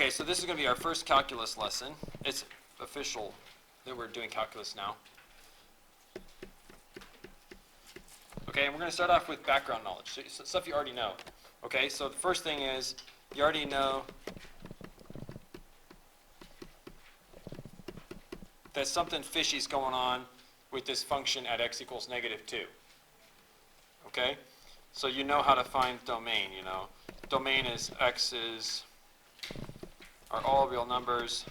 Okay, so this is going to be our first calculus lesson. It's official that we're doing calculus now. Okay, and we're going to start off with background knowledge, so stuff you already know. Okay, so the first thing is you already know that something fishy is going on with this function at x equals -2. Okay, so you know how to find domain, you know. Domain is x's are all real numbers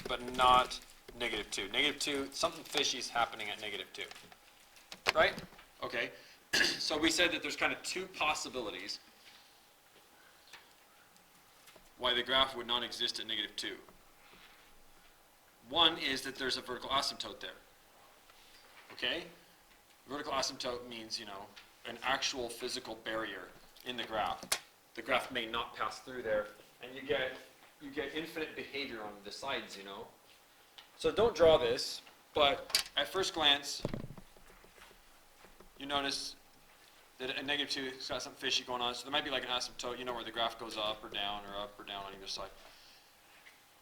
but not -2. -2, something fishy is happening at -2. Right? Okay. So we said that there's kind of two possibilities why the graph would not exist at -2. One is that there's a vertical asymptote there. Okay? Vertical asymptote means, you know, an actual physical barrier in the graph. The graph may not pass through there, and you get infinite behavior on the sides, you know. So don't draw this, but at first glance, you notice that at -2 it's got something fishy going on. So there might be like an asymptote, you know, where the graph goes up or down on either side.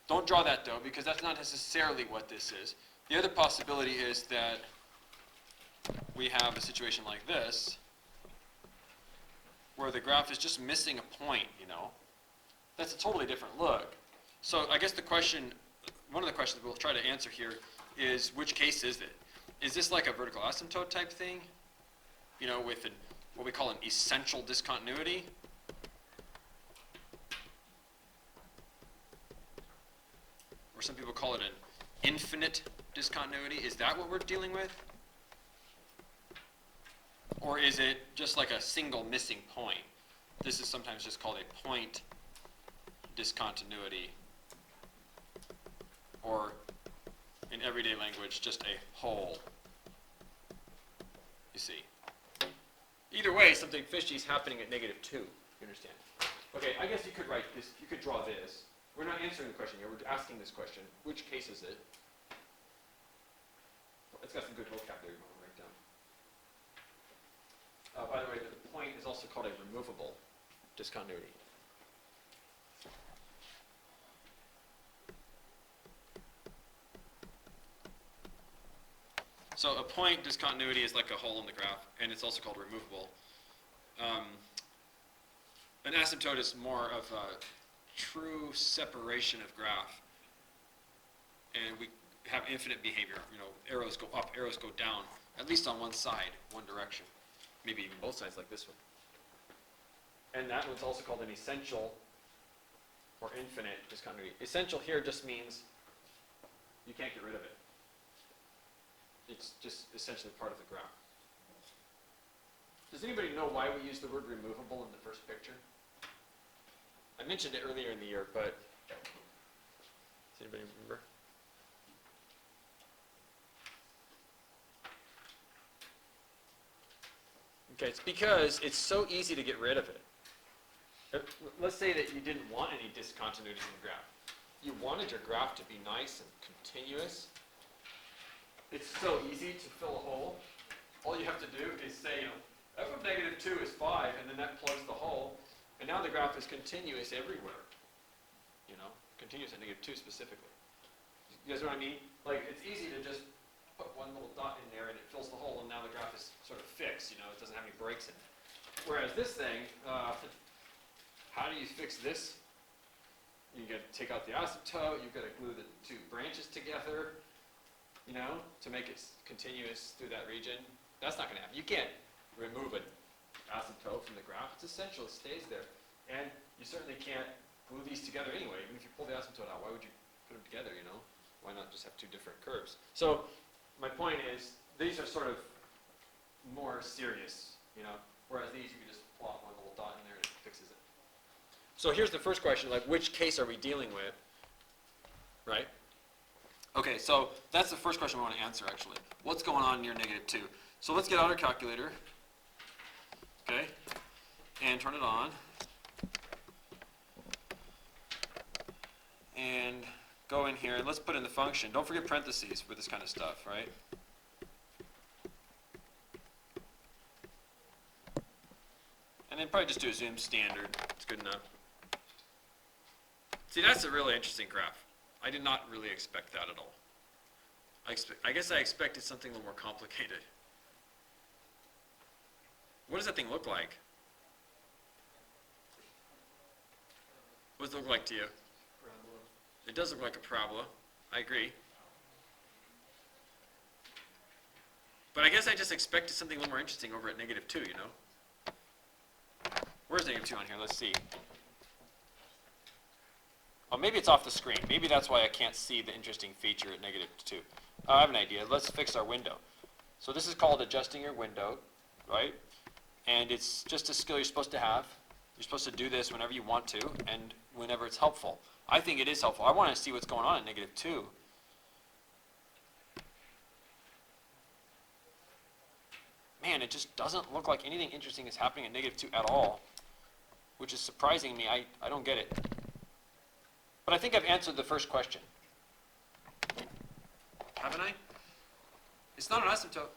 Don't draw that though, because that's not necessarily what this is. The other possibility is that we have a situation like this, where the graph is just missing a point, you know. That's a totally different look. So I guess the question, one of the questions we'll try to answer here is, which case is it? Is this like a vertical asymptote type thing? You know, with what we call an essential discontinuity? Or some people call it an infinite discontinuity. Is that what we're dealing with? Or is it just like a single missing point? This is sometimes just called a point discontinuity, or in everyday language, just a hole. You see. Either way, something fishy is happening at -2. You understand? Okay, I guess you could write this, you could draw this. We're not answering the question here, we're asking this question. Which case is it? It's got some good vocabulary you want to write down. By the way, the point is also called a removable discontinuity. So a point discontinuity is like a hole in the graph, and it's also called removable. An asymptote is more of a true separation of graph, and we have infinite behavior. You know, arrows go up, arrows go down, at least on one side, one direction, maybe even both sides like this one. And that one's also called an essential or infinite discontinuity. Essential here just means you can't get rid of it. It's just essentially part of the graph. Does anybody know why we use the word removable in the first picture? I mentioned it earlier in the year, but does anybody remember? Okay, it's because it's so easy to get rid of it. Let's say that you didn't want any discontinuities in the graph. You wanted your graph to be nice and continuous. It's so easy to fill a hole. All you have to do is say, you know, f of -2 is 5, and then that plugs the hole, and now the graph is continuous everywhere. You know, continuous at -2 specifically. You guys know what I mean? Like, it's easy to just put one little dot in there, and it fills the hole, and now the graph is sort of fixed. You know, it doesn't have any breaks in it. Whereas this thing, how do you fix this? You got to take out the asymptote. You've got to glue the two branches together, you know, to make it continuous through that region. That's not going to happen. You can't remove an asymptote from the graph. It's essential. It stays there. And you certainly can't glue these together anyway. Even if you pull the asymptote out, why would you put them together, you know? Why not just have two different curves? So my point is, these are sort of more serious, you know, whereas these you can just plop one little dot in there and it fixes it. So here's the first question, like, which case are we dealing with, right? Okay, so that's the first question we want to answer, actually. What's going on near -2? So let's get out our calculator, okay, and turn it on, and go in here, and let's put in the function. Don't forget parentheses for this kind of stuff, right? And then probably just do a zoom standard. It's good enough. See, that's a really interesting graph. I did not really expect that at all. I guess I expected something a little more complicated. What does that thing look like? What does it look like to you? Parabola. It does look like a parabola. I agree. But I guess I just expected something a little more interesting over at -2, you know? Where's -2 on here? Let's see. Oh, maybe it's off the screen. Maybe that's why I can't see the interesting feature at -2. I have an idea. Let's fix our window. So this is called adjusting your window, right? And it's just a skill you're supposed to have. You're supposed to do this whenever you want to and whenever it's helpful. I think it is helpful. I want to see what's going on at -2. Man, it just doesn't look like anything interesting is happening at -2 at all, which is surprising me. I don't get it. But I think I've answered the first question. Haven't I? It's not an asymptote.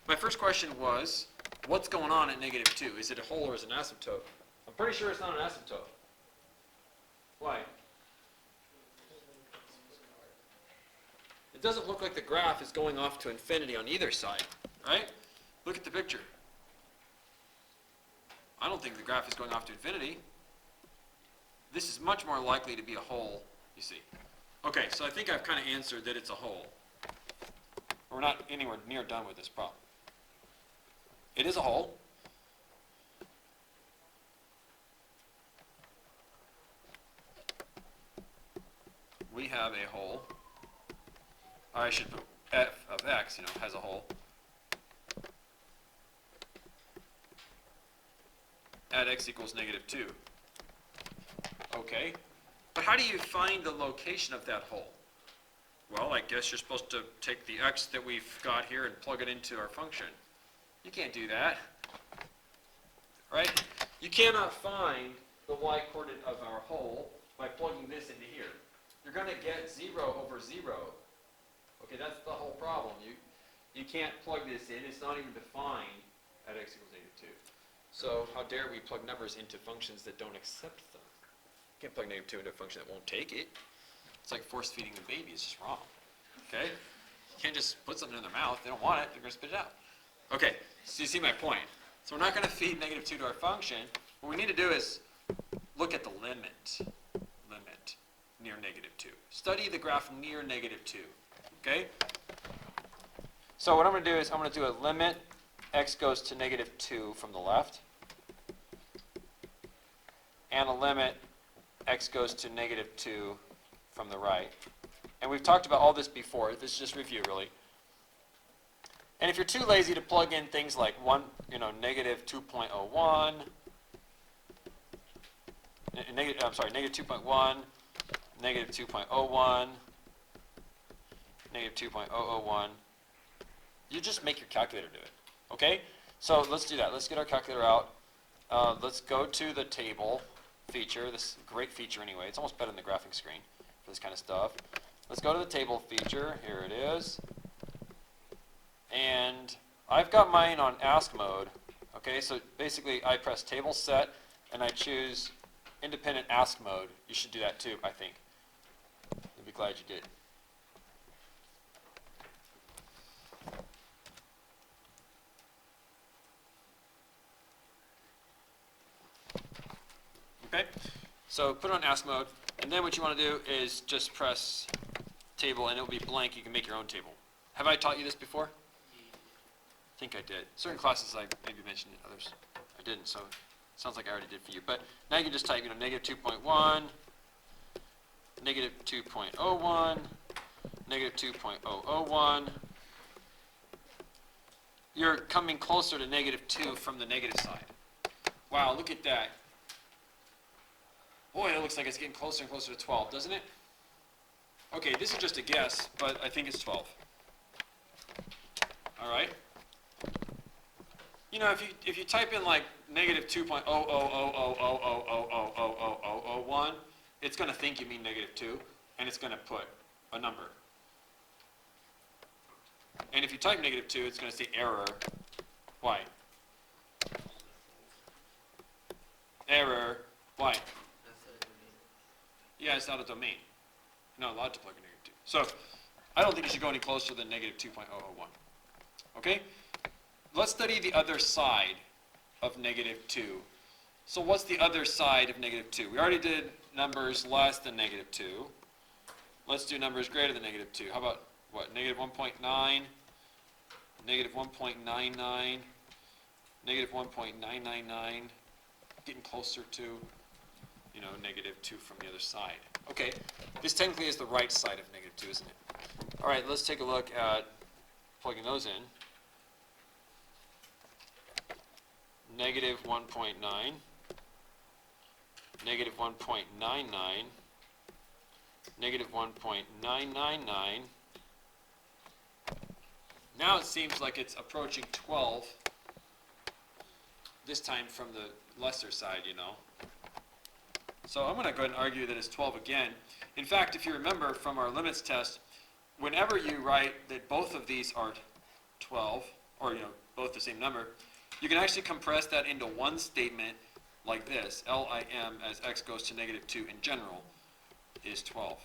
My first question was, what's going on at -2? Is it a hole or is it an asymptote? I'm pretty sure it's not an asymptote. Why? It doesn't look like the graph is going off to infinity on either side, right? Look at the picture. I don't think the graph is going off to infinity. This is much more likely to be a hole, you see. Okay, so I think I've kind of answered that it's a hole. We're not anywhere near done with this problem. It is a hole. We have a hole. I should put f of x, has a hole. At x equals -2. Okay, but how do you find the location of that hole? Well, I guess you're supposed to take the x that we've got here and plug it into our function. You can't do that, right? You cannot find the y-coordinate of our hole by plugging this into here. You're going to get 0 over 0. Okay, that's the whole problem. You can't plug this in. It's not even defined at x equals -2. So how dare we plug numbers into functions that don't accept them? You can't plug -2 into a function that won't take it. It's like force feeding the baby. It's just wrong. Okay? You can't just put something in their mouth. They don't want it. They're going to spit it out. Okay, so you see my point. So we're not going to feed -2 to our function. What we need to do is look at the limit near -2. Study the graph near -2. Okay? So what I'm going to do is I'm going to do a limit x goes to -2 from the left, and a limit x goes to -2 from the right. And we've talked about all this before. This is just review, really. And if you're too lazy to plug in things like -2.01, -2.1, -2.01, -2.001, you just make your calculator do it. Okay? So let's do that. Let's get our calculator out. Let's go to the table feature. This is a great feature anyway. It's almost better than the graphing screen for this kind of stuff. Let's go to the table feature. Here it is. And I've got mine on ask mode. Okay, so basically I press table set and I choose independent ask mode. You should do that too, I think. You'll be glad you did. Okay, so put it on ask mode, and then what you want to do is just press table and it'll be blank. You can make your own table. Have I taught you this before? I think I did. Certain classes I maybe mentioned it, others I didn't, so it sounds like I already did for you. But now you can just type, -2.1, -2.01, -2.001. You're coming closer to -2 from the negative side. Wow, look at that. Boy, it looks like it's getting closer and closer to 12, doesn't it? Okay, this is just a guess, but I think it's 12. All right. If you type in like -2.00000000001, it's going to think you mean -2, and it's going to put a number. And if you type -2, it's going to say error. Why? Error. Why? Yeah, it's out of domain. You're not allowed to plug in -2. So I don't think you should go any closer than -2.001. Okay? Let's study the other side of -2. So what's the other side of -2? We already did numbers less than -2. Let's do numbers greater than -2. How about what? -1.9, -1.99, -1.999, getting closer to, -2 from the other side. Okay, this technically is the right side of -2, isn't it? All right, let's take a look at plugging those in. -1.9, -1.99, -1.999. Now it seems like it's approaching 12, this time from the lesser side, So I'm going to go ahead and argue that it's 12 again. In fact, if you remember from our limits test, whenever you write that both of these are 12, or both the same number, you can actually compress that into one statement like this. LIM as x goes to -2 in general is 12.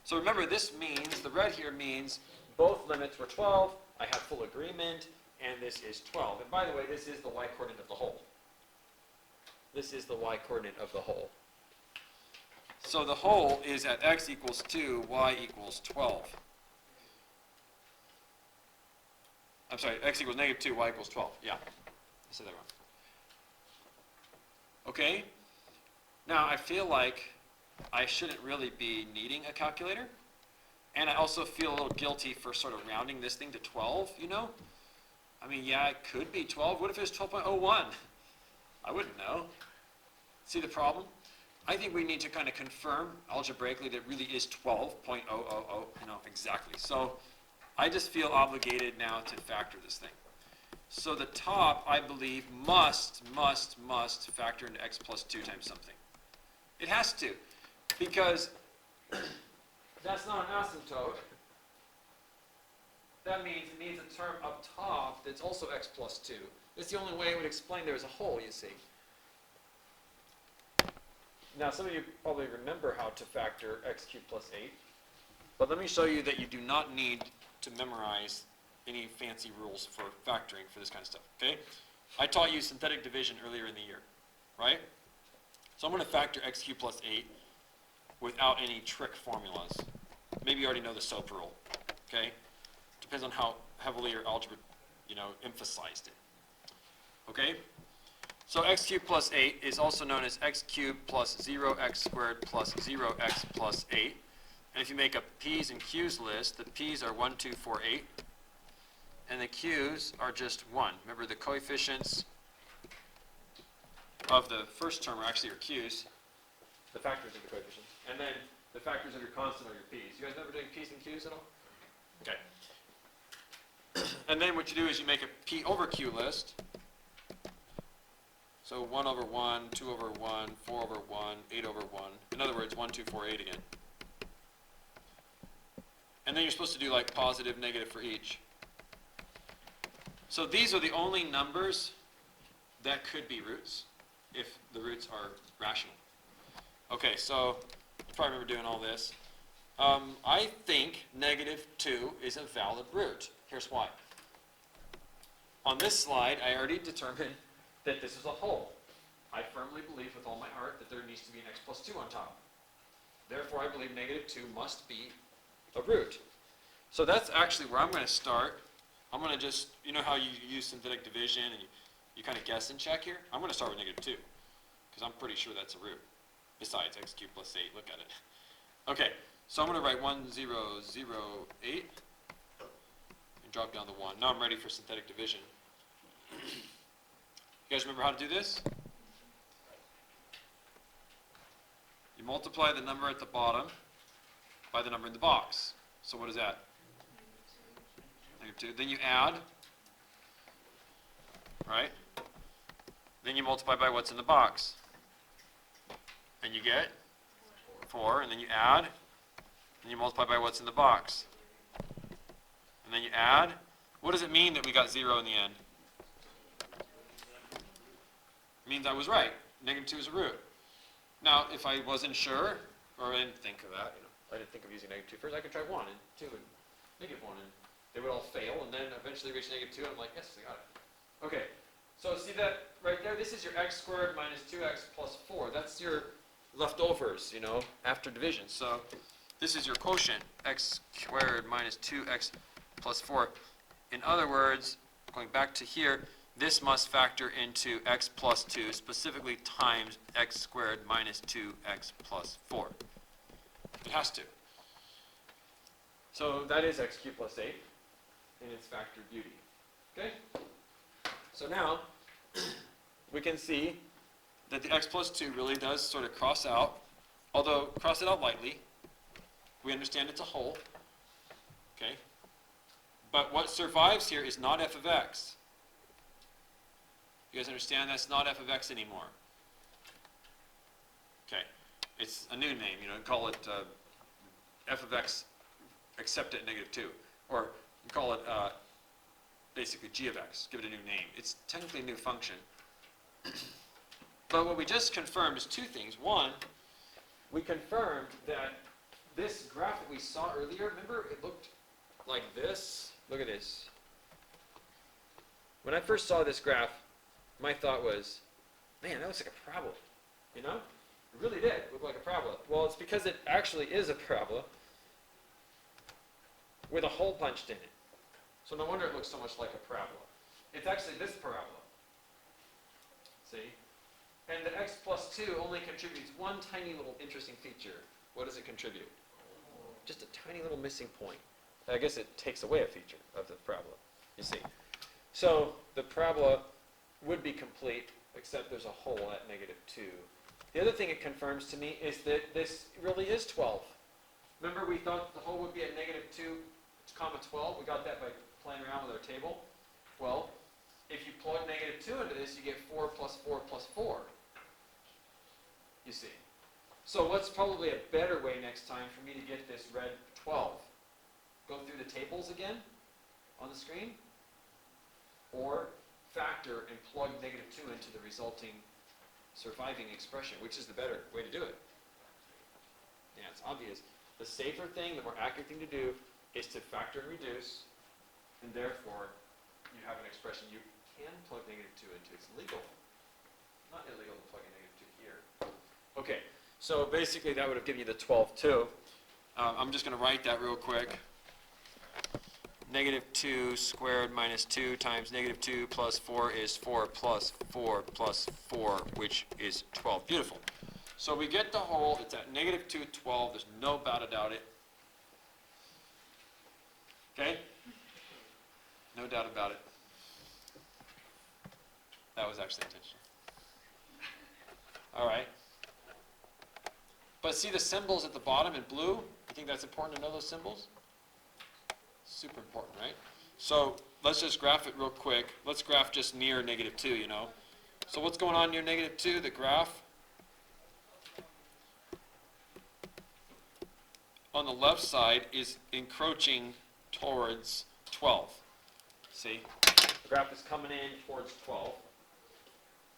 So remember, this means, the red here means both limits were 12, I have full agreement, and this is 12. And by the way, this is the y-coordinate of the whole. This is the y-coordinate of the whole. So the whole is at x equals 2, y equals 12. I'm sorry, x equals -2, y equals 12. Yeah, I said that wrong. Okay, now I feel like I shouldn't really be needing a calculator. And I also feel a little guilty for sort of rounding this thing to 12, I mean, yeah, it could be 12. What if it's 12.01? I wouldn't know. See the problem? I think we need to kind of confirm algebraically that it really is 12.000, exactly. So I just feel obligated now to factor this thing. So the top, I believe, must factor into x plus 2 times something. It has to, because that's not an asymptote. That means it needs a term up top that's also x plus 2. It's the only way it would explain there as a whole, you see. Now, some of you probably remember how to factor x cubed plus 8. But let me show you that you do not need to memorize any fancy rules for factoring for this kind of stuff, okay? I taught you synthetic division earlier in the year, right? So I'm going to factor x cubed plus 8 without any trick formulas. Maybe you already know the SOAP rule, okay? Depends on how heavily your algebra, emphasized it. Okay? So x cubed plus 8 is also known as x cubed plus 0x squared plus 0x plus 8. And if you make a p's and q's list, the p's are 1, 2, 4, 8. And the q's are just 1. Remember, the coefficients of the first term are actually your q's. The factors of the coefficients. And then the factors of your constant are your p's. You guys never doing p's and q's at all? Okay. And then what you do is you make a p over q list. So 1 over 1, 2 over 1, 4 over 1, 8 over 1. In other words, 1, 2, 4, 8 again. And then you're supposed to do like positive, negative for each. So these are the only numbers that could be roots, if the roots are rational. Okay, so you probably remember doing all this. I think -2 is a valid root. Here's why. On this slide, I already determined that this is a whole. I firmly believe with all my heart that there needs to be an x plus 2 on top. Therefore, I believe -2 must be a root. So that's actually where I'm going to start. I'm going to just, you know how you use synthetic division and you kind of guess and check here? I'm going to start with -2 because I'm pretty sure that's a root. Besides, x cubed plus 8, look at it. Okay, so I'm going to write 1, 0, 0, 8 and drop down the 1. Now I'm ready for synthetic division. You guys remember how to do this? You multiply the number at the bottom by the number in the box. So what is that? -2. Then you add, right? Then you multiply by what's in the box. And you get 4. And then you add, and you multiply by what's in the box. And then you add. What does it mean that we got 0 in the end? means I was right. Negative 2 is a root. Now, if I wasn't sure, or I didn't think of that, I didn't think of using negative 2 first, I could try 1 and 2 and negative 1, and they would all fail, and then eventually reach negative 2, and I'm like, yes, I got it. Okay, so see that right there? This is your x squared minus 2x plus 4. That's your leftovers, after division. So this is your quotient, x squared minus 2x plus 4. In other words, going back to here, this must factor into x plus 2, specifically times x squared minus 2x plus 4. It has to. So that is x cubed plus 8 in its factor beauty. Okay? So now we can see that the x plus 2 really does sort of cross out, although cross it out lightly. We understand it's a whole. Okay? But what survives here is not f of x. You guys understand that's not f of x anymore. Okay. It's a new name, call it f of x except at negative 2. Or you call it basically g of x. Give it a new name. It's technically a new function. But what we just confirmed is two things. One, we confirmed that this graph that we saw earlier, remember it looked like this? Look at this. When I first saw this graph, my thought was, man, that looks like a parabola. It really did look like a parabola. Well, it's because it actually is a parabola with a hole punched in it. So no wonder it looks so much like a parabola. It's actually this parabola. See? And the x plus 2 only contributes one tiny little interesting feature. What does it contribute? Just a tiny little missing point. I guess it takes away a feature of the parabola, you see. So the parabola would be complete, except there's a hole at negative 2. The other thing it confirms to me is that this really is 12. Remember we thought the hole would be at negative 2, comma 12. We got that by playing around with our table. Well, if you plug negative 2 into this, you get 4 plus 4 plus 4. You see. So what's probably a better way next time for me to get this red 12? Go through the tables again on the screen? Or factor and plug negative 2 into the resulting surviving expression, which is the better way to do it. Yeah, it's obvious. The safer thing, the more accurate thing to do is to factor and reduce, and therefore you have an expression you can plug negative 2 into. It's legal. Not illegal to plug a negative 2 here. Okay, so basically that would have given you the 12 too. I'm just going to write that real quick. Negative 2 squared minus 2 times negative 2 plus 4 is 4 plus 4 plus 4, which is 12. Beautiful. So we get the whole. It's at negative 2, 12. There's no doubt about it. Okay? No doubt about it. That was actually intentional. All right. But see the symbols at the bottom in blue? You think that's important to know those symbols? Super important, right? So let's just graph it real quick. Let's graph just near negative 2, So what's going on near negative 2? The graph on the left side is encroaching towards 12. See? The graph is coming in towards 12.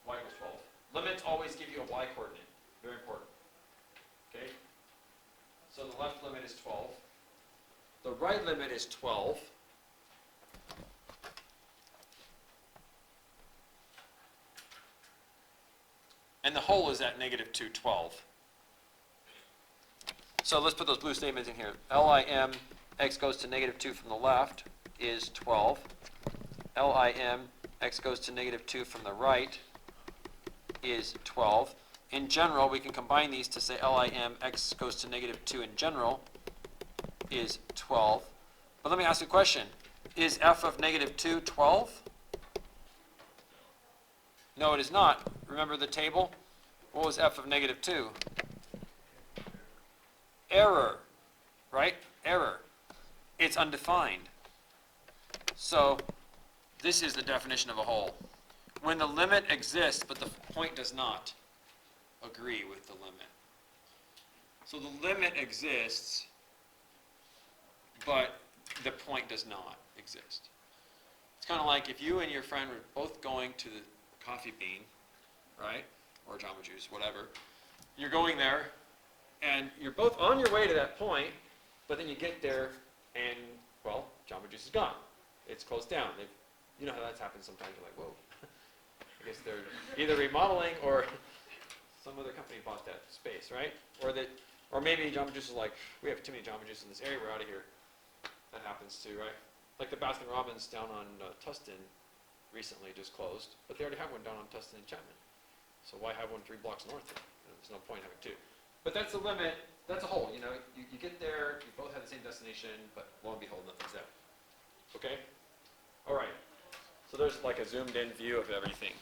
Y equals 12. Limits always give you a y coordinate. Very important. Okay? So the left limit is 12. The right limit is 12. And the whole is at negative 2, 12. So let's put those blue statements in here. LIM, x goes to negative 2 from the left, is 12. LIM, x goes to negative 2 from the right, is 12. In general, we can combine these to say LIM, x goes to negative 2 in general, is 12. But let me ask you a question. Is f of negative 2 12? No, it is not. Remember the table? What was f of negative 2? Error, right? Error. It's undefined. So this is the definition of a whole. When the limit exists, but the point does not agree with the limit. So the limit exists, but the point does not exist. It's kind of like if you and your friend were both going to the Coffee Bean, right? Or Jamba Juice, whatever. You're going there, and you're both on your way to that point, but then you get there, and, well, Jamba Juice is gone. It's closed down. You know how that's happened sometimes. You're like, whoa. I guess they're either remodeling or some other company bought that space, right? Or maybe Jamba Juice is like, we have too many Jamba Juice in this area, we're out of here. That happens too, right? Like the Baskin Robbins down on Tustin recently just closed, but they already have one down on Tustin and Chapman. So why have one 3 blocks north? There's no point having two. But that's the limit. That's a whole. You know, you get there, you both have the same destination, but lo and behold, nothing's there. Okay? All right. So there's like a zoomed-in view of everything.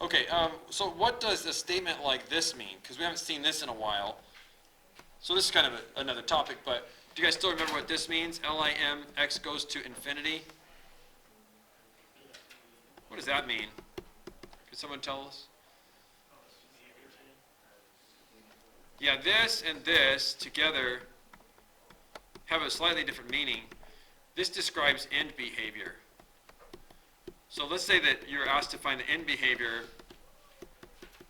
Okay. So what does a statement like this mean? Because we haven't seen this in a while. So this is kind of another topic, but do you guys still remember what this means? LIM, x goes to infinity. What does that mean? Could someone tell us? Yeah, this and this together have a slightly different meaning. This describes end behavior. So let's say that you're asked to find the end behavior,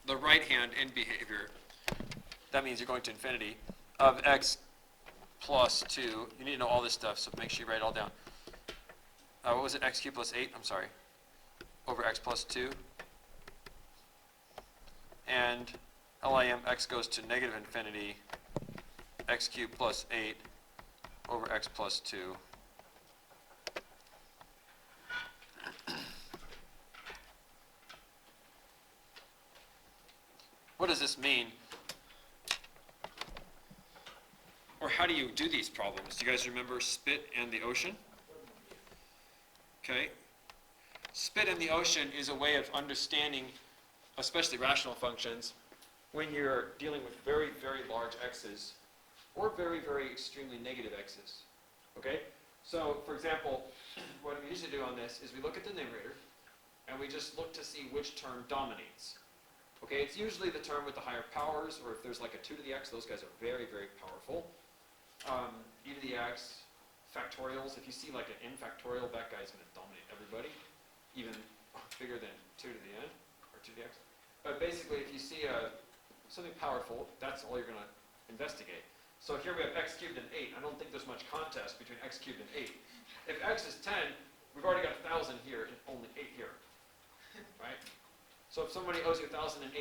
the right-hand end behavior. That means you're going to infinity of x plus 2. You need to know all this stuff, so make sure you write it all down. What was it? X cubed plus 8? I'm sorry. Over x plus 2. And LIM x goes to negative infinity, x cubed plus 8 over x plus 2. What does this mean? Or how do you do these problems? Do you guys remember spit and the ocean? Okay. Spit in the ocean is a way of understanding, especially rational functions, when you're dealing with very, very large x's or very, very extremely negative x's. Okay? So, for example, what we usually do on this is we look at the numerator and we just look to see which term dominates. Okay? It's usually the term with the higher powers, or if there's like a 2 to the x, those guys are very, very powerful. E to the x, factorials, if you see like an n factorial, that guy's going to dominate everybody, even bigger than 2 to the n, or 2 to the x. But basically, if you see something powerful, that's all you're going to investigate. So here we have x cubed and 8. I don't think there's much contest between x cubed and 8. If x is 10, we've already got 1,000 here and only 8 here, right? So if somebody owes you $1,008,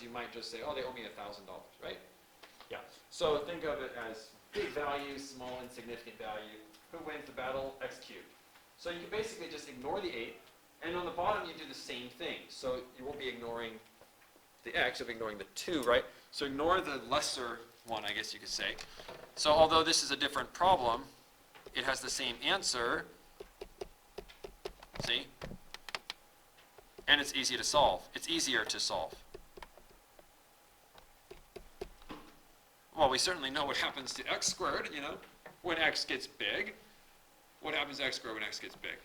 you might just say, oh, they owe me $1,000, right? Yeah. So think of it as big value, small insignificant value. Who wins the battle? X cubed. So you can basically just ignore the 8, and on the bottom you do the same thing. So you won't be ignoring the x, you'll be ignoring the 2, right? So ignore the lesser one, I guess you could say. So although this is a different problem, it has the same answer. See? And it's easy to solve. It's easier to solve. Well, we certainly know what happens to x squared, you know, when x gets big. What happens to x squared when x gets big?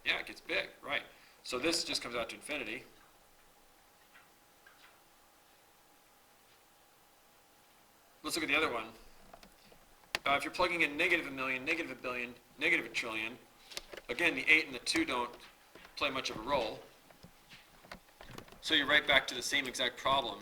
Yeah, it gets big, right. So this just comes out to infinity. Let's look at the other one. If you're plugging in negative a million, negative a billion, negative a trillion, again, the 8 and the 2 don't play much of a role. So you're right back to the same exact problem.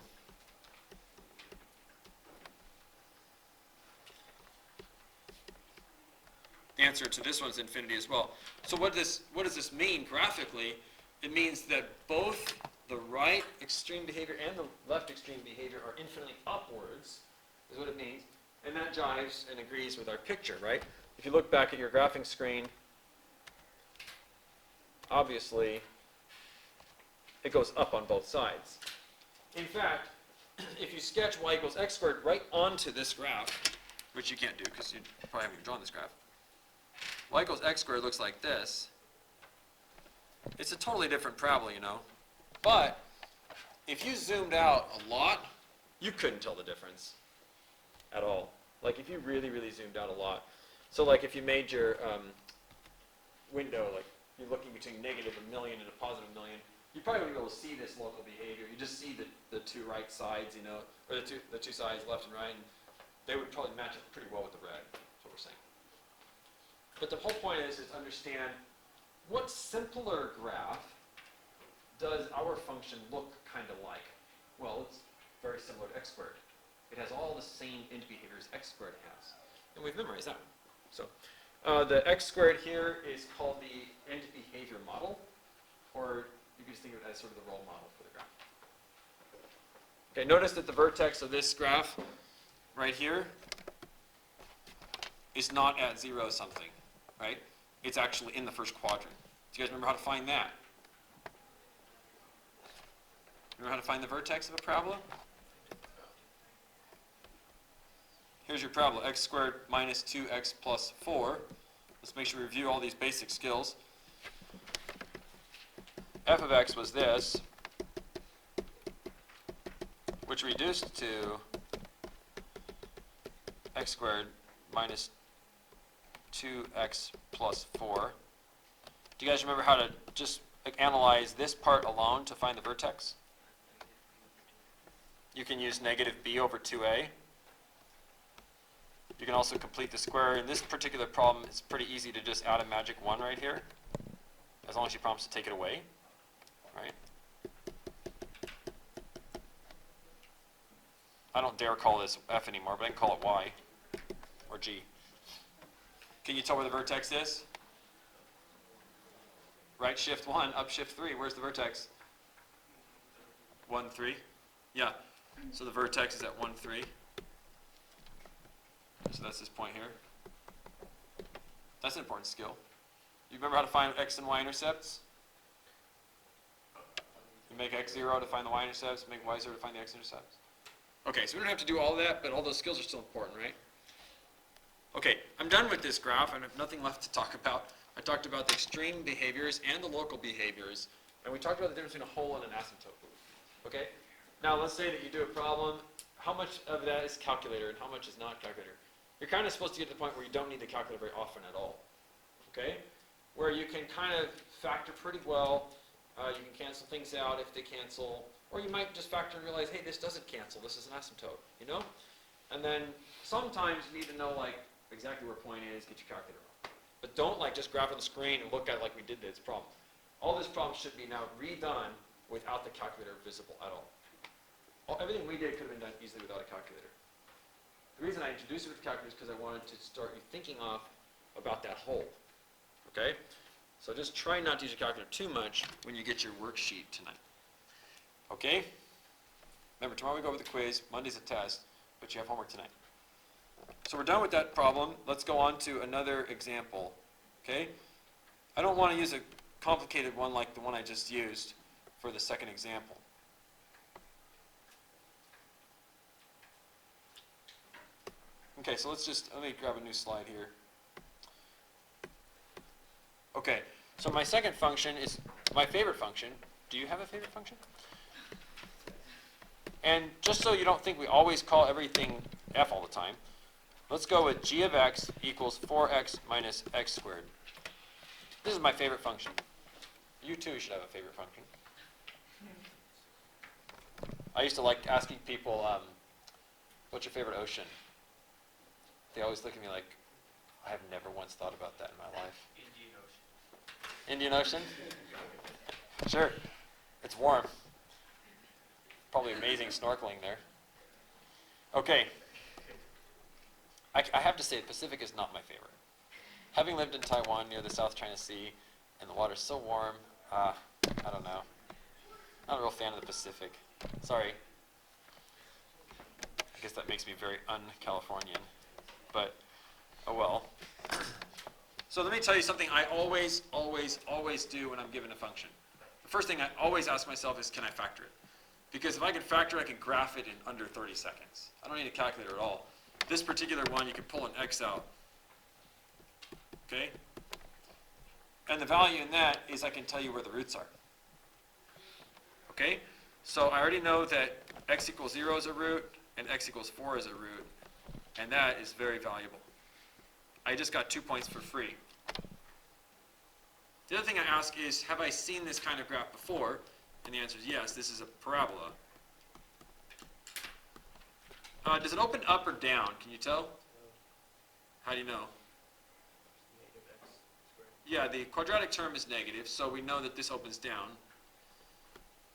The answer to this one's infinity as well. So what does this mean graphically? It means that both the right extreme behavior and the left extreme behavior are infinitely upwards, is what it means. And that jives and agrees with our picture, right? If you look back at your graphing screen, obviously, it goes up on both sides. In fact, if you sketch y equals x squared right onto this graph, which you can't do because you probably haven't even drawn this graph, y equals x squared looks like this. It's a totally different parabola, you know. But if you zoomed out a lot, you couldn't tell the difference at all. Like if you really, really zoomed out a lot. So like if you made your window, like you're looking between negative a million and a positive million, you probably wouldn't be able to see this local behavior. You just see the two right sides, you know, or the two sides, left and right, and they would probably match up pretty well with the red. That's what we're saying. But the whole point is understand what simpler graph does our function look kind of like? Well, it's very similar to x squared. It has all the same int behaviors x squared has. And we've memorized that one. So the x squared here is called the int behavior model, or you can just think of it as sort of the role model for the graph. Okay, notice that the vertex of this graph right here is not at 0 something, right? It's actually in the first quadrant. Do you guys remember how to find that? Remember how to find the vertex of a parabola? Here's your parabola, x squared minus 2x plus 4. Let's make sure we review all these basic skills. F of x was this, which reduced to x squared minus 2x plus 4. Do you guys remember how to just analyze this part alone to find the vertex? You can use negative b over 2a. You can also complete the square. In this particular problem, it's pretty easy to just add a magic 1 right here, as long as you promise to take it away, right? I don't dare call this f anymore, but I can call it y or g. Can you tell where the vertex is? Right shift 1, up shift 3. Where's the vertex? 1, 3. Yeah. So the vertex is at 1, 3. So that's this point here. That's an important skill. You remember how to find x and y intercepts? You make x 0 to find the y intercepts, make y 0 to find the x intercepts. Okay, so we don't have to do all that, but all those skills are still important, right? Okay, I'm done with this graph, and I have nothing left to talk about. I talked about the extreme behaviors and the local behaviors, and we talked about the difference between a hole and an asymptote. Okay? Now, let's say that you do a problem. How much of that is calculator and how much is not calculator? You're kind of supposed to get to the point where you don't need the calculator very often at all. Okay? Where you can kind of factor pretty well. You can cancel things out if they cancel. Or you might just factor and realize, hey, this doesn't cancel. This is an asymptote. You know? And then sometimes you need to know, like, exactly where point is, get your calculator out. But don't, like, just grab on the screen and look at it like we did this problem. All this problem should be now redone without the calculator visible at all. Everything we did could have been done easily without a calculator. The reason I introduced it with calculators is because I wanted to start you thinking about that hole. Okay? So just try not to use your calculator too much when you get your worksheet tonight. Okay? Remember, tomorrow we go over the quiz, Monday's a test, but you have homework tonight. So we're done with that problem. Let's go on to another example. Okay? I don't want to use a complicated one like the one I just used for the second example. Okay, so let me grab a new slide here. Okay, so my second function is my favorite function. Do you have a favorite function? And just so you don't think we always call everything f all the time, let's go with g of x equals 4x minus x squared. This is my favorite function. You too should have a favorite function. I used to like asking people, what's your favorite ocean? They always look at me like, I have never once thought about that in my life. Indian Ocean? Sure. It's warm. Probably amazing snorkeling there. Okay. I have to say, the Pacific is not my favorite. Having lived in Taiwan near the South China Sea, and the water's so warm, I don't know. Not a real fan of the Pacific. Sorry. I guess that makes me very un-Californian. But, oh well. So let me tell you something I always do when I'm given a function. The first thing I always ask myself is, can I factor it? Because if I can factor it, I can graph it in under 30 seconds. I don't need a calculator at all. This particular one, you can pull an x out. Okay? And the value in that is I can tell you where the roots are. Okay? So I already know that x equals 0 is a root, and x equals 4 is a root. And that is very valuable. I just got 2 points for free. The other thing I ask is, have I seen this kind of graph before? And the answer is yes, this is a parabola. Does it open up or down? Can you tell? How do you know? yeah, the quadratic term is negative, so we know that this opens down.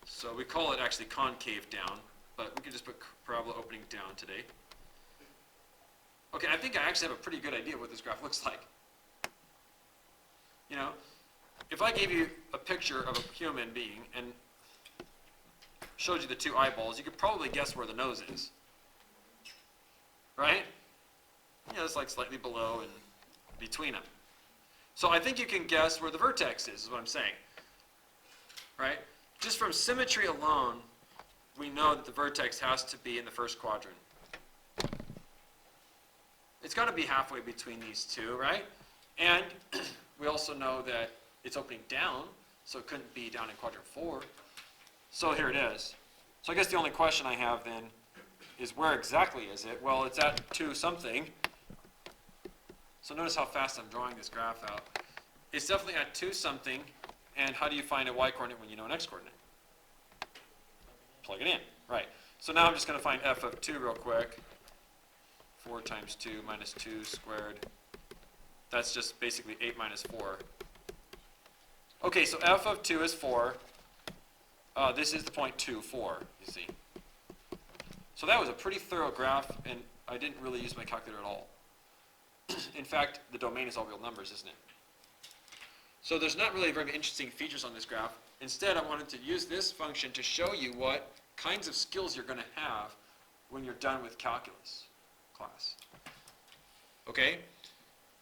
So we call it actually concave down, but we can just put parabola opening down today. Okay, I think I actually have a pretty good idea of what this graph looks like. You know, if I gave you a picture of a human being and showed you the two eyeballs, you could probably guess where the nose is. Right? You know, it's like slightly below and between them. So I think you can guess where the vertex is what I'm saying. Right? Just from symmetry alone, we know that the vertex has to be in the first quadrant. It's got to be halfway between these two, right? And we also know that it's opening down, so it couldn't be down in quadrant 4. So here it is. So I guess the only question I have then is where exactly is it? Well, it's at 2 something. So notice how fast I'm drawing this graph out. It's definitely at 2 something. And how do you find a y-coordinate when you know an x-coordinate? Plug it in. Right. So now I'm just going to find f of 2 real quick. 4 times 2 minus 2 squared. That's just basically 8 minus 4. Okay, so f of 2 is 4. This is the point 2, 4, you see. So that was a pretty thorough graph, and I didn't really use my calculator at all. In fact, the domain is all real numbers, isn't it? So there's not really very interesting features on this graph. Instead, I wanted to use this function to show you what kinds of skills you're going to have when you're done with calculus class. Okay?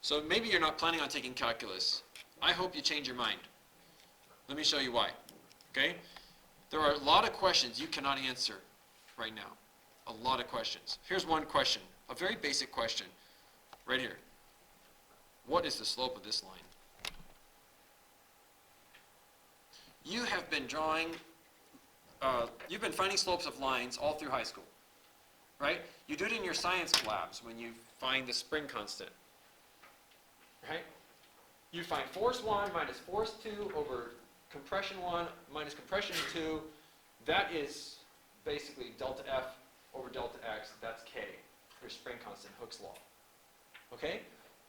So maybe you're not planning on taking calculus. I hope you change your mind. Let me show you why. Okay? There are a lot of questions you cannot answer right now. A lot of questions. Here's one question, a very basic question, right here. What is the slope of this line? You have been drawing, you've been finding slopes of lines all through high school, right? You do it in your science labs when you find the spring constant, right? You find force 1 minus force 2 over compression 1 minus compression 2. That is basically delta F over delta X. That's K, your spring constant, Hooke's law. Okay?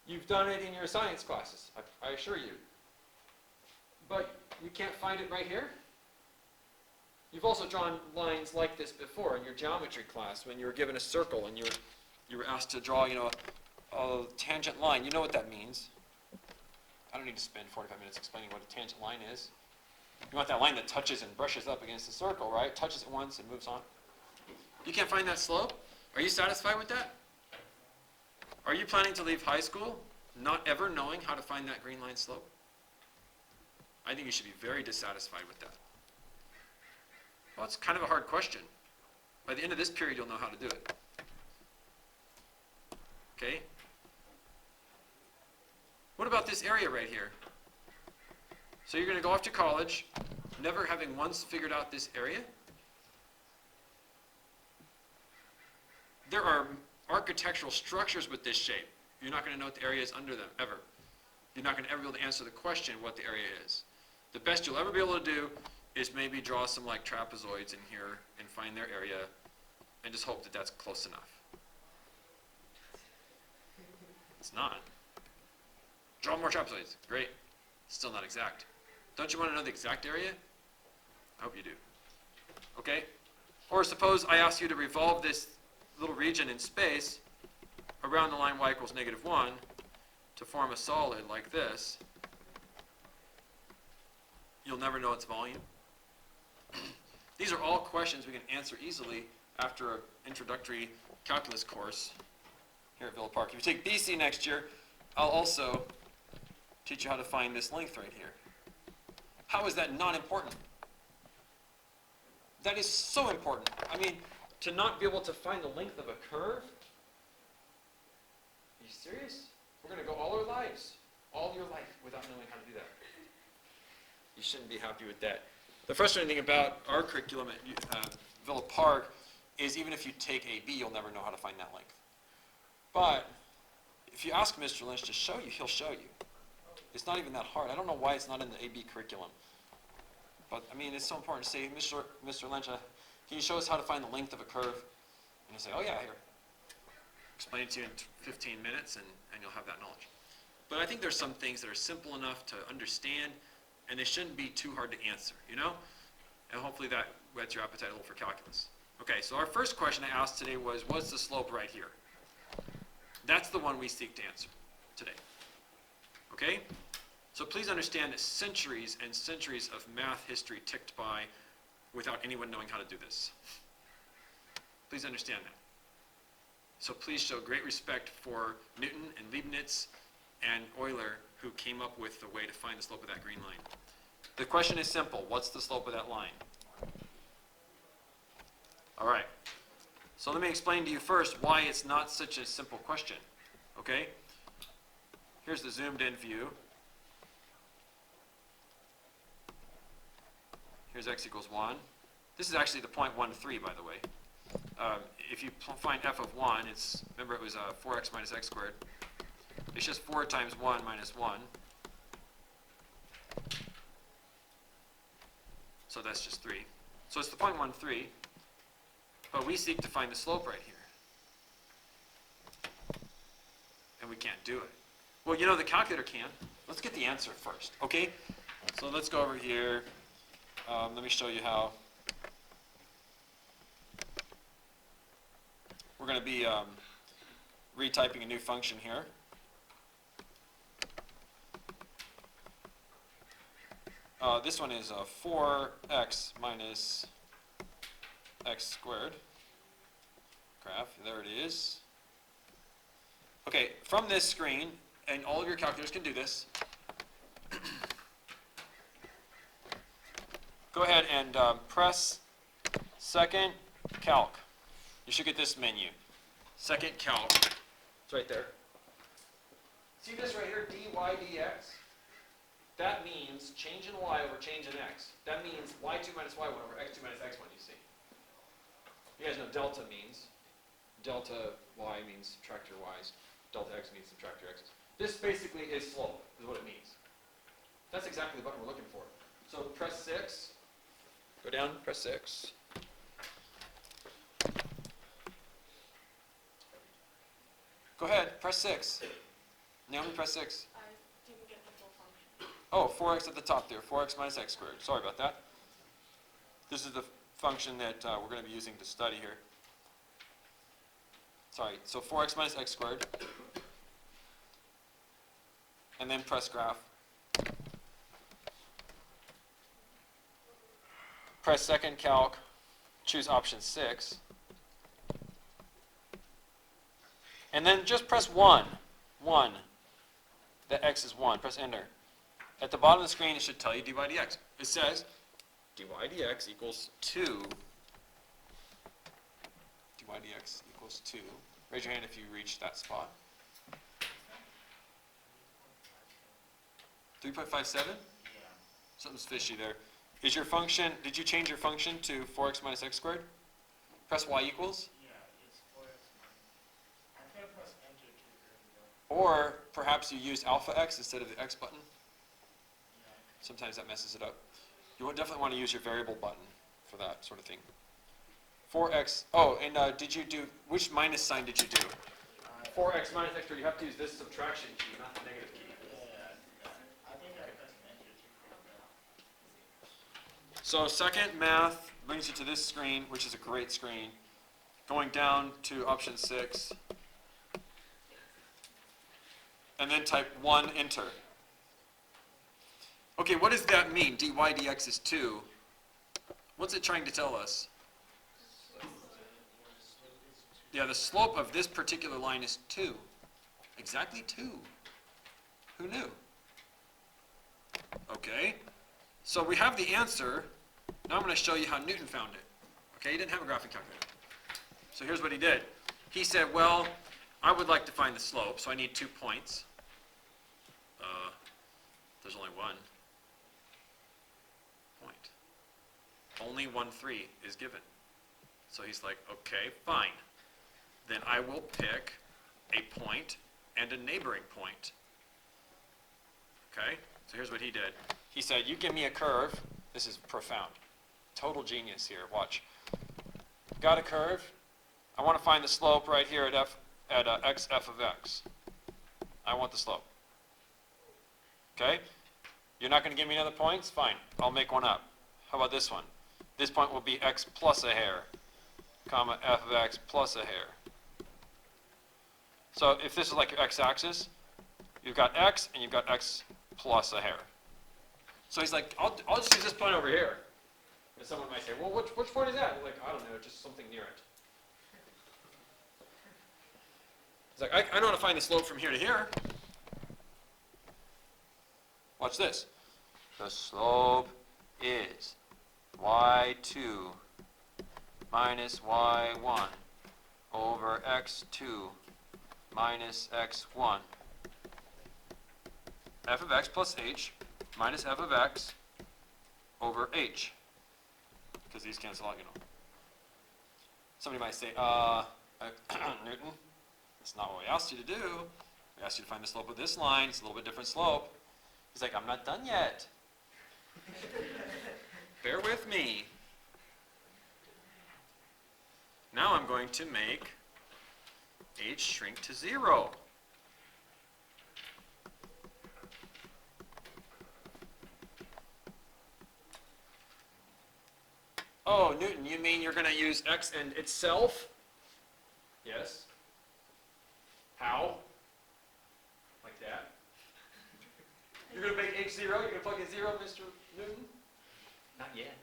You've done it in your science classes, I assure you. But you can't find it right here? You've also drawn lines like this before in your geometry class when you were given a circle and you were asked to draw, you know, a tangent line. You know what that means. I don't need to spend 45 minutes explaining what a tangent line is. You want that line that touches and brushes up against the circle, right? Touches it once and moves on. You can't find that slope? Are you satisfied with that? Are you planning to leave high school not ever knowing how to find that green line slope? I think you should be very dissatisfied with that. Well, it's kind of a hard question. By the end of this period, you'll know how to do it. Okay? What about this area right here? So you're going to go off to college, never having once figured out this area? There are architectural structures with this shape. You're not going to know what the area is under them, ever. You're not going to ever be able to answer the question what the area is. The best you'll ever be able to do is maybe draw some like trapezoids in here and find their area and just hope that that's close enough. It's not. Draw more trapezoids. Great. Still not exact. Don't you want to know the exact area? I hope you do. Okay? Or suppose I ask you to revolve this little region in space around the line y equals -1 to form a solid like this. You'll never know its volume. These are all questions we can answer easily after an introductory calculus course here at Villa Park. If you take BC next year, I'll also teach you how to find this length right here. How is that not important? That is so important. I mean, to not be able to find the length of a curve? Are you serious? We're going to go all our lives, all your life, without knowing how to do that. You shouldn't be happy with that. The frustrating thing about our curriculum at Villa Park is even if you take AB, you'll never know how to find that length. But if you ask Mr. Lynch to show you, he'll show you. It's not even that hard. I don't know why it's not in the AB curriculum. But, I mean, it's so important to say, Mr. Lynch, can you show us how to find the length of a curve? And you say, oh, yeah, here. Explain it to you in 15 minutes, and you'll have that knowledge. but I think there's some things that are simple enough to understand, and they shouldn't be too hard to answer, you know? And hopefully that whets your appetite a little for calculus. Okay, so our first question I asked today was, what's the slope right here? That's the one we seek to answer today. Okay? So please understand that centuries and centuries of math history ticked by without anyone knowing how to do this. Please understand that. So please show great respect for Newton and Leibniz and Euler, who came up with the way to find the slope of that green line. The question is simple. What's the slope of that line? All right. So let me explain to you first why it's not such a simple question. Okay? Here's the zoomed in view. Here's x equals 1. This is actually the point 1,3, by the way. If you find f of 1, remember it was 4x minus x squared. It's just 4 times 1 minus 1. So that's just 3. So it's the point 1,3. But we seek to find the slope right here. And we can't do it. Well, you know, the calculator can. Let's get the answer first, okay? So let's go over here. Let me show you how. We're going to be retyping a new function here. This one is 4x minus x squared graph. There it is. Okay, from this screen, and all of your calculators can do this, go ahead and press Secant Calc. You should get this menu. Secant Calc. It's right there. See this right here, dy dx? That means change in y over change in x. That means y2 minus y1 over x2 minus x1, you see. You guys know delta means. Delta y means subtract your y's. Delta x means subtract your x's. This basically is slope, is what it means. That's exactly the button we're looking for. So press 6. Go down, press 6. Go ahead, press 6. Naomi, press 6. I didn't get the full function. Oh, 4x at the top there, 4x minus x squared. Sorry about that. This is the function that we're going to be using to study here. Sorry, so 4x minus x squared. And then press graph. Press Secant Calc, choose option 6. And then just press 1. 1. The x is 1. Press enter. At the bottom of the screen, it should tell you dy dx. It says dy dx equals 2. Dy dx equals 2. Raise your hand if you reach that spot. 3.57? Yeah. Something's fishy there. Is your function, did you change your function to 4x minus x squared? Press y equals? Yeah, it's 4x minus. I can't press enter to Or perhaps you used alpha x instead of the x button. Yeah. Sometimes that messes it up. You would definitely want to use your variable button for that sort of thing. 4x, oh, and did you do, which minus sign did you do? 4x minus x squared, you have to use this subtraction key, not the negative key. I think I pressed enter to So Secant Math brings you to this screen, which is a great screen. Going down to option 6. And then type 1, enter. Okay, what does that mean? Dy dx is 2. What's it trying to tell us? Yeah, the slope of this particular line is 2. Exactly 2. Who knew? Okay, so we have the answer. Now I'm going to show you how Newton found it. Okay, he didn't have a graphing calculator. So here's what he did. He said, well, I would like to find the slope, so I need 2 points. There's only one point. Only 1,3 is given. So he's like, okay, fine. Then I will pick a point and a neighboring point. Okay, so here's what he did. He said, you give me a curve. This is profound. Total genius here, watch. Got a curve. I want to find the slope right here at x f of x. I want the slope. Okay? You're not going to give me any other points? Fine. I'll make one up. How about this one? This point will be x plus a hair, comma, f of x plus a hair. So if this is like your x-axis, you've got x and you've got x plus a hair. So he's like, I'll just use this point over here. And someone might say, well, which point is that? Like, I don't know, just something near it. He's like, I know how to find the slope from here to here. Watch this. The slope is y2 minus y1 over x2 minus x1. F of x plus h minus f of x over h. Because these cancel out, you know. Somebody might say, Newton, that's not what we asked you to do. We asked you to find the slope of this line. It's a little bit different slope. He's like, I'm not done yet. Bear with me. Now I'm going to make h shrink to 0. Oh, Newton, you mean you're going to use x and itself? Yes. How? Like that? You're going to make h 0? You're going to plug in 0, Mr. Newton? Not yet.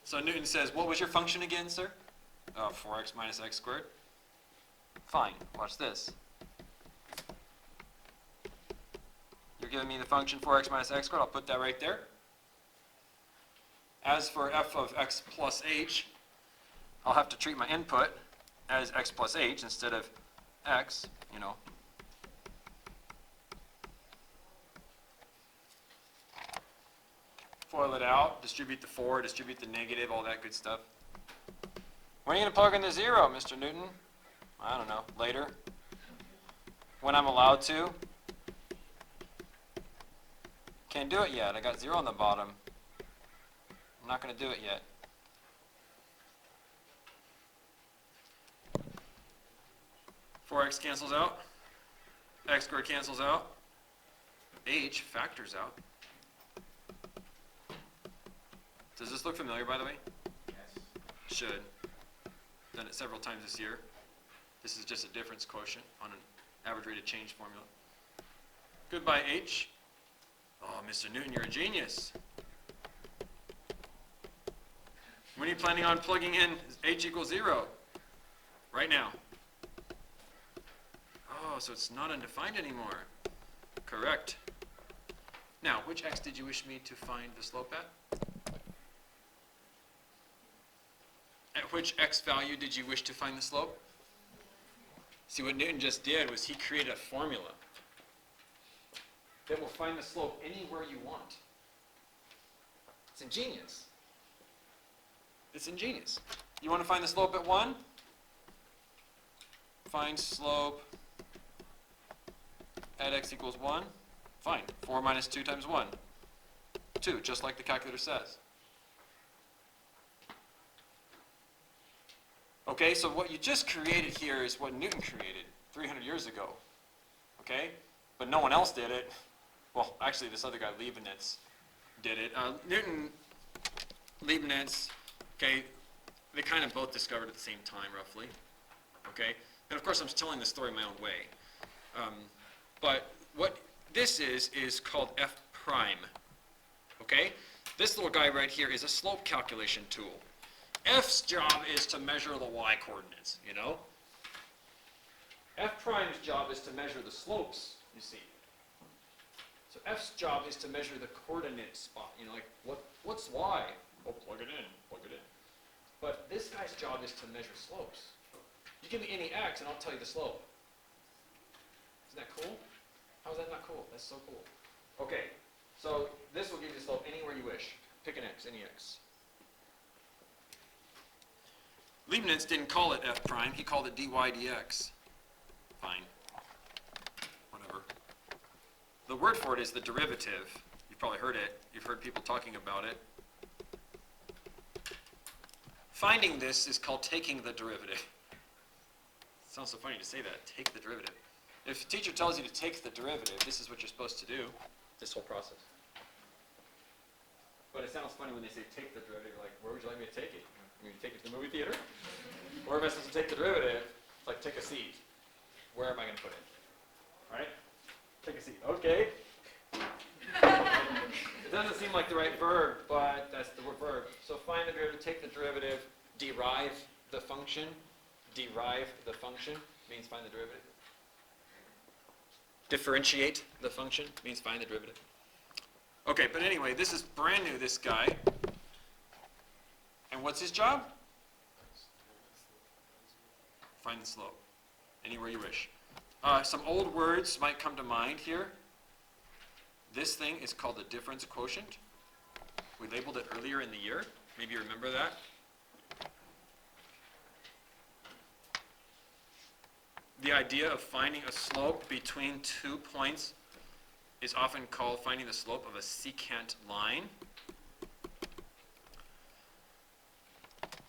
So Newton says, what was your function again, sir? 4x minus x squared. Fine. Watch this. You're giving me the function 4x minus x squared. I'll put that right there. As for f of x plus h, I'll have to treat my input as x plus h instead of x, you know. Foil it out, distribute the 4, distribute the negative, all that good stuff. When are you going to plug in the 0, Mr. Newton? I don't know, later. When I'm allowed to. Can't do it yet, I got 0 on the bottom. I'm not going to do it yet. Four x cancels out. X squared cancels out. H factors out. Does this look familiar, by the way? Yes. Should. Done it several times this year. This is just a difference quotient on an average rate of change formula. Goodbye, H. Oh, Mr. Newton, you're a genius. When are you planning on plugging in h equals 0? Right now. Oh, so it's not undefined anymore. Correct. Now, which x did you wish me to find the slope at? At which x value did you wish to find the slope? See, what Newton just did was he created a formula that will find the slope anywhere you want. It's ingenious. It's ingenious. You want to find the slope at 1? Find slope at x equals 1. Fine. 4 minus 2 times 1. 2, just like the calculator says. Okay, so what you just created here is what Newton created 300 years ago. Okay? But no one else did it. Well, actually, this other guy, Leibniz, did it. Newton, Leibniz, okay, they kind of both discovered at the same time, roughly. Okay? And of course, I'm telling the story my own way. But what this is called f prime. Okay? This little guy right here is a slope calculation tool. F's job is to measure the y coordinates, you know? F prime's job is to measure the slopes, you see. So F's job is to measure the coordinate spot, you know, like what's y? Oh, plug it in, plug it in. But this guy's job is to measure slopes. You give me any x and I'll tell you the slope. Isn't that cool? How is that not cool? That's so cool. Okay, so this will give you the slope anywhere you wish. Pick an x, any x. Leibniz didn't call it f prime, he called it dy dx. Fine. Whatever. The word for it is the derivative. You've probably heard it. You've heard people talking about it. Finding this is called taking the derivative. Sounds so funny to say that. Take the derivative. If the teacher tells you to take the derivative, this is what you're supposed to do, this whole process. But it sounds funny when they say take the derivative, like, where would you like me to take it? You mean take it to the movie theater? Or if I supposed to take the derivative, it's like take a seat. Where am I going to put it? Right? Take a seat. Okay. It doesn't seem like the right verb, but that's the verb. So find the derivative, take the derivative, derive the function. Derive the function means find the derivative. Differentiate the function means find the derivative. Okay, but anyway, this is brand new, this guy. And what's his job? Find the slope, anywhere you wish. Some old words might come to mind here. This thing is called the difference quotient. We labeled it earlier in the year. Maybe you remember that. The idea of finding a slope between 2 points is often called finding the slope of a secant line.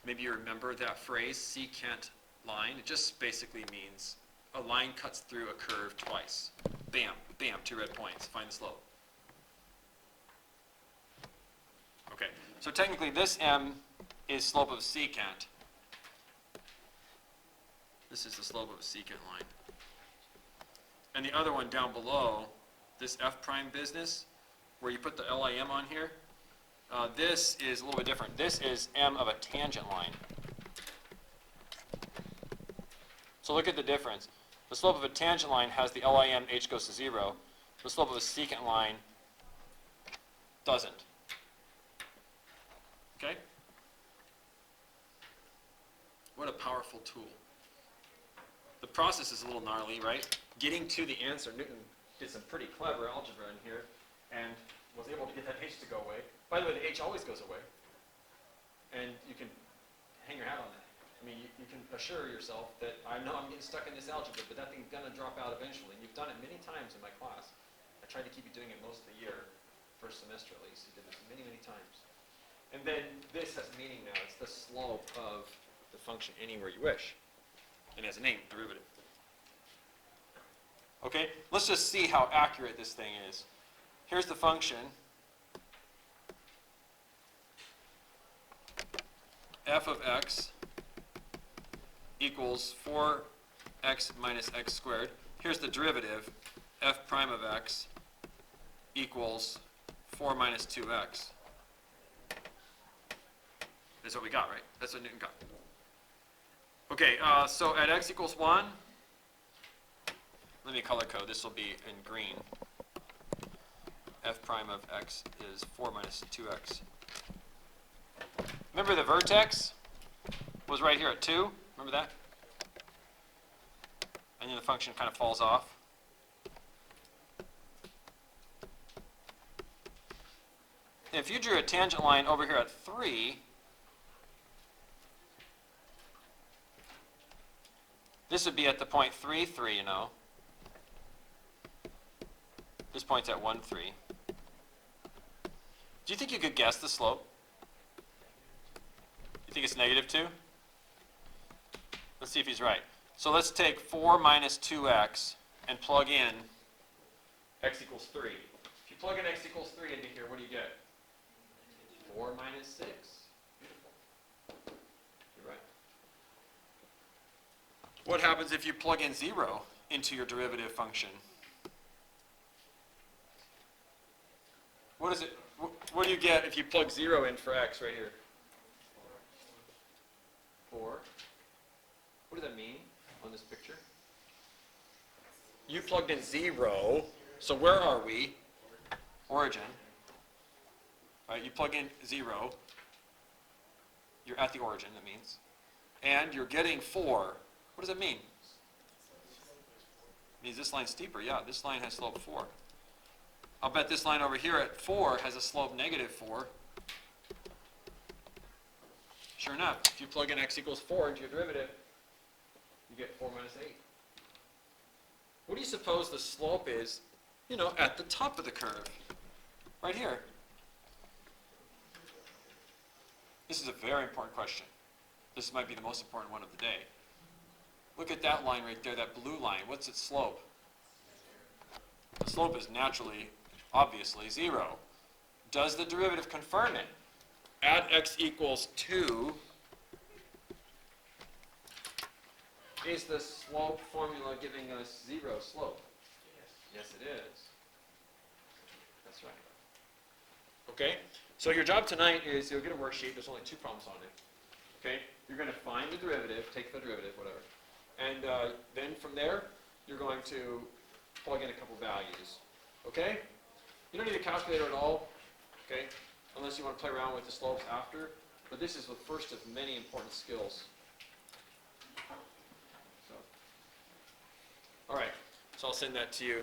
Maybe you remember that phrase, secant line. It just basically means a line cuts through a curve twice. Bam, bam, 2 red points. Find the slope. Okay, so technically this m is slope of secant. This is the slope of a secant line. And the other one down below, this f prime business, where you put the LIM on here, this is a little bit different. This is m of a tangent line. So look at the difference. The slope of a tangent line has the LIM, h goes to 0. The slope of a secant line doesn't. Okay? What a powerful tool. The process is a little gnarly, right? Getting to the answer, Newton did some pretty clever algebra in here and was able to get that h to go away. By the way, the h always goes away. And you can hang your hat on that. I mean, you can assure yourself that I know I'm getting stuck in this algebra, but that thing's going to drop out eventually. And you've done it many times in my class. I tried to keep you doing it most of the year, first semester at least. You did this many, many times. And then this has meaning now. It's the slope of the function anywhere you wish. And it has a name, derivative. Okay, let's just see how accurate this thing is. Here's the function. F of x equals 4x minus x squared. Here's the derivative. F prime of x equals 4 minus 2x. That's what we got, right? That's what Newton got. Okay, so at x equals 1, let me color code. This will be in green. F prime of x is 4 minus 2x. Remember the vertex was right here at 2? Remember that? And then the function kind of falls off. If you drew a tangent line over here at 3, this would be at the point 3, 3, you know. This point's at 1, 3. Do you think you could guess the slope? You think it's negative 2? Let's see if he's right. So let's take 4 minus 2x and plug in x equals 3. If you plug in x equals 3 into here, what do you get? 4 minus 6. Beautiful. You're right. What happens if you plug in 0 into your derivative function? What is it? What do you get if you plug 0 in for x right here? 4. What does that mean on this picture? You plugged in 0, so where are we? Origin. All right, you plug in 0. You're at the origin, that means. And you're getting 4. What does that mean? It means this line's steeper. Yeah, this line has slope 4. I'll bet this line over here at 4 has a slope negative 4. Sure enough, if you plug in x equals 4 into your derivative, you get 4 minus 8. What do you suppose the slope is, you know, at the top of the curve? Right here. This is a very important question. This might be the most important one of the day. Look at that line right there, that blue line. What's its slope? The slope is naturally, obviously, 0. Does the derivative confirm it? At x equals 2, is the slope formula giving us 0 slope? Yes. Yes, it is. That's right. Okay, so your job tonight is you'll get a worksheet. There's only 2 problems on it. Okay, you're going to find the derivative, take the derivative, whatever. And then from there, you're going to plug in a couple values. Okay? You don't need a calculator at all, okay, unless you want to play around with the slopes after. But this is the first of many important skills. So, all right, so I'll send that to you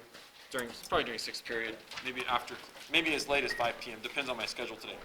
probably during 6th period, maybe as late as 5 p.m., depends on my schedule today.